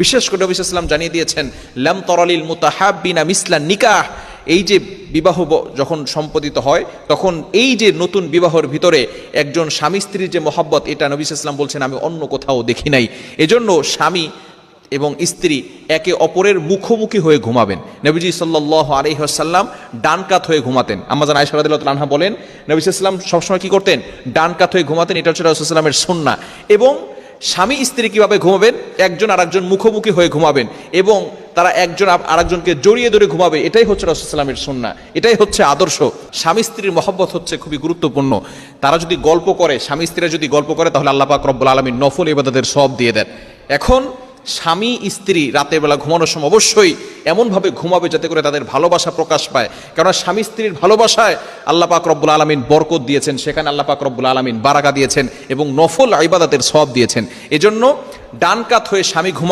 বিশেষ করে নবী সাল্লাল্লাহু আলাইহি ওয়াসাল্লাম জানিয়ে দিয়েছেন, লাম তারালিল মুতাহাব্বিনা মিসলান নিকাহ। এই যে বিবাহ যখন সম্পাদিত হয়, তখন এই যে নতুন বিবাহের ভিতরে একজন স্বামী স্ত্রীর যে মহব্বত, এটা নবী সাল্লাল্লাহু আলাইহি ওয়াসাল্লাম বলছেন আমি অন্য কোথাও দেখি নাই। এজন্য স্বামী এবং স্ত্রী একে অপরের মুখোমুখি হয়ে ঘুমাবেন। নবীজি সাল্লাল্লাহু আলাইহি ওয়াসাল্লাম ডান কাত হয়ে ঘুমাতেন। আম্মা জান আয়েশা রাদিয়াল্লাহু তাআলা আনহা বলেন, নবী সাল্লাল্লাহু আলাইহি ওয়াসাল্লাম সবসময় কি করতেন? ডান কাত হয়ে ঘুমাতেন। এটা হচ্ছে রাসূলুল্লাহ সাল্লাল্লাহু আলাইহি ওয়াসাল্লামের সুন্নাহ। এবং স্বামী স্ত্রী কিভাবে ঘুমাবেন? একজন আরেকজন মুখোমুখি হয়ে ঘুমাবেন এবং তারা একজন আরেকজনকে জড়িয়ে ধরে ঘুমাবে। এটাই হচ্ছে রাসূলুল্লাহ সাল্লাল্লাহু আলাইহি ওয়াসাল্লামের সুন্নাহ, এটাই হচ্ছে আদর্শ। স্বামী স্ত্রীর মহব্বত হচ্ছে খুবই গুরুত্বপূর্ণ। তারা যদি গল্প করে, স্বামী স্ত্রীরা যদি গল্প করে, তাহলে আল্লাহ পাক রব্বুল আলামিন নফল ইবাদতের সওয়াব দিয়ে দেন। এখন স্বামী স্ত্রী রাতের বেলা ঘুমানোর সময় অবশ্যই এমনভাবে ঘুমাবে যাতে করে তাদের ভালোবাসা প্রকাশ পায়। কারণ স্বামী স্ত্রীর ভালোবাসায় আল্লাহ পাক রব্বুল আলামিন বরকত দিয়েছেন, সেখানে আল্লাহ পাক রব্বুল আলামিন বারাকা দিয়েছেন এবং নফল ইবাদতের সওয়াব দিয়েছেন। এজন্য ডান কাত হয়ে স্বামী ঘুমাবে।